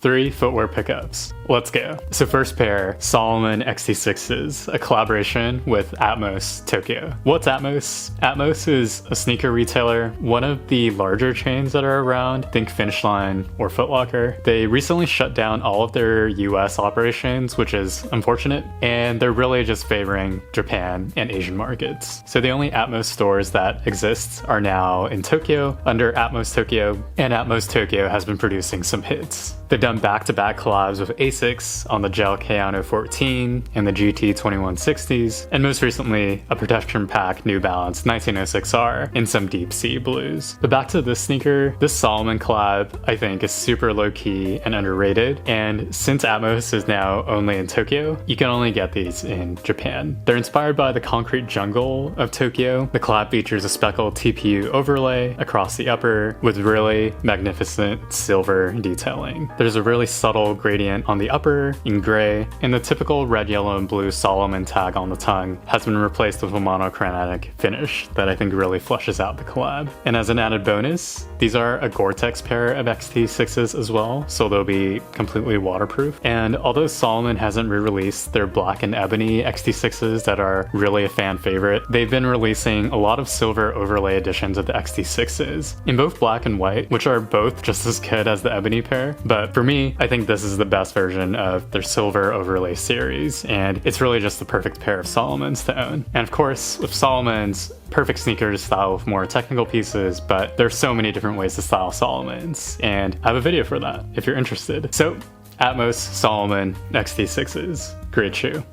3 footwear pickups. Let's go. So first pair, Salomon XT6s, a collaboration with Atmos-Tokyo. What's Atmos? Atmos is a sneaker retailer, one of the larger chains that are around, think Finish Line or Foot Locker. They recently shut down all of their US operations, which is unfortunate, and they're really just favoring Japan and Asian markets. So the only Atmos stores that exist are now in Tokyo under Atmos-Tokyo, and Atmos-Tokyo has been producing some hits. They've done back-to-back collabs with ASICS on the Gel Kayano 14 and the GT 2160s, and most recently, a protection pack New Balance 1906R in some deep sea blues. But back to this sneaker, this Salomon collab, I think, is super low-key and underrated, and since Atmos is now only in Tokyo, you can only get these in Japan. They're inspired by the concrete jungle of Tokyo. The collab features a speckled TPU overlay across the upper with really magnificent silver detailing. There's a really subtle gradient on the upper in gray, and the typical red, yellow, and blue Salomon tag on the tongue has been replaced with a monochromatic finish that I think really flushes out the collab. And as an added bonus, these are a Gore-Tex pair of XT6s as well, so they'll be completely waterproof. And although Salomon hasn't re-released their black and ebony XT6s that are really a fan favorite, they've been releasing a lot of silver overlay editions of the XT6s in both black and white, which are both just as good as the ebony pair. But for me, I think this is the best version of their silver overlay series, and it's really just the perfect pair of Salomons to own. And of course, with Salomons, perfect sneakers style with more technical pieces, but there's so many different ways to style Salomons, and I have a video for that if you're interested. So, Atmos Salomon XT6s, great shoe.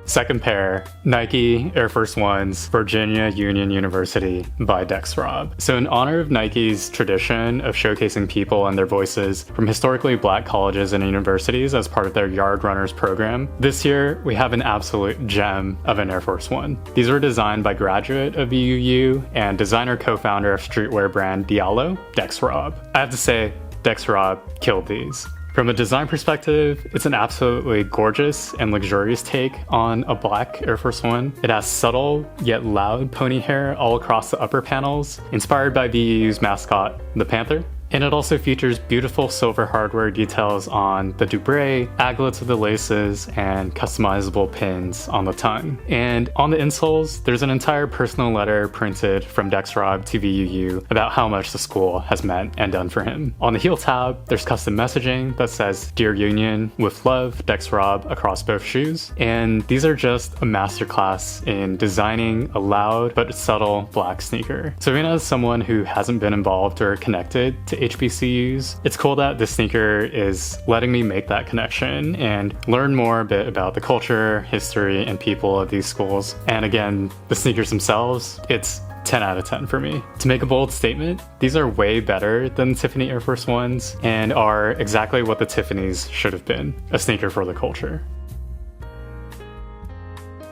Second pair, Nike Air Force Ones Virginia Union University by DEXROB. So in honor of Nike's tradition of showcasing people and their voices from historically black colleges and universities as part of their Yard Runners program, this year we have an absolute gem of an Air Force One. These were designed by graduate of VUU and designer co-founder of streetwear brand Diallo, DEXROB. I have to say, DEXROB killed these. From a design perspective, it's an absolutely gorgeous and luxurious take on a black Air Force One. It has subtle yet loud pony hair all across the upper panels, inspired by VU's mascot, the Panther. And it also features beautiful silver hardware details on the doubre, aglets of the laces, and customizable pins on the tongue. And on the insoles, there's an entire personal letter printed from DEXROB to VUU about how much the school has meant and done for him. On the heel tab, there's custom messaging that says Dear Union, with love, DEXROB across both shoes. And these are just a masterclass in designing a loud but subtle black sneaker. So even as someone who hasn't been involved or connected to HBCUs, it's cool that this sneaker is letting me make that connection and learn more a bit about the culture, history, and people of these schools. And again, the sneakers themselves, it's 10 out of 10 for me. To make a bold statement, these are way better than the Tiffany Air Force Ones and are exactly what the Tiffany's should have been, a sneaker for the culture.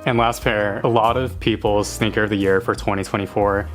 And last pair, a lot of people's sneaker of the year for 2024,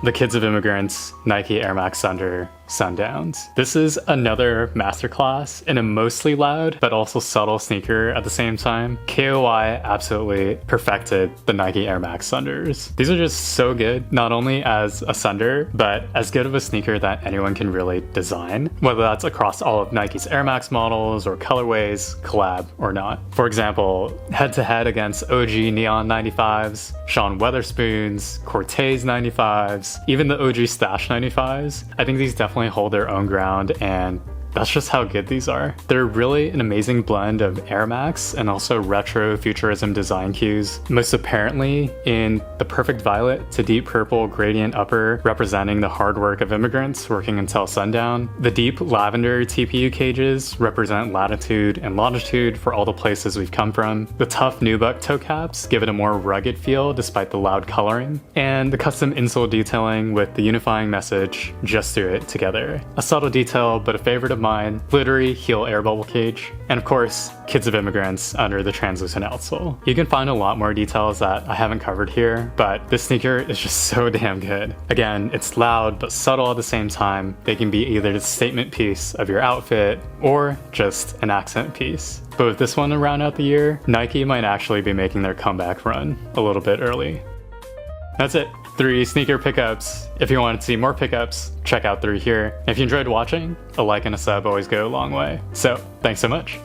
the Kids of Immigrants Nike Air Max Sunder Sundowns. This is another masterclass in a mostly loud but also subtle sneaker at the same time. KOI absolutely perfected the Nike Air Max Sunders. These are just so good, not only as a Sunder, but as good of a sneaker that anyone can really design, whether that's across all of Nike's Air Max models or colorways, collab or not. For example, head-to-head against OG Neon 95s, Sean Weatherspoon's, Cortez 95s, even the OG Stash 95s. I think these definitely hold their own ground, and that's just how good these are. They're really an amazing blend of Air Max and also retro futurism design cues, most apparently in the perfect violet to deep purple gradient upper representing the hard work of immigrants working until sundown. The deep lavender TPU cages represent latitude and longitude for all the places we've come from. The tough nubuck toe caps give it a more rugged feel despite the loud coloring. And the custom insole detailing with the unifying message, just do it together. A subtle detail, but a favorite of mine, glittery heel air bubble cage, and of course, Kids of Immigrants under the translucent outsole. You can find a lot more details that I haven't covered here, but this sneaker is just so damn good. Again, it's loud but subtle at the same time. They can be either the statement piece of your outfit or just an accent piece. But with this one to round out the year, Nike might actually be making their comeback run a little bit early. That's it. 3 sneaker pickups. If you want to see more pickups, check out 3 here. If you enjoyed watching, a like and a sub always go a long way. So, thanks so much.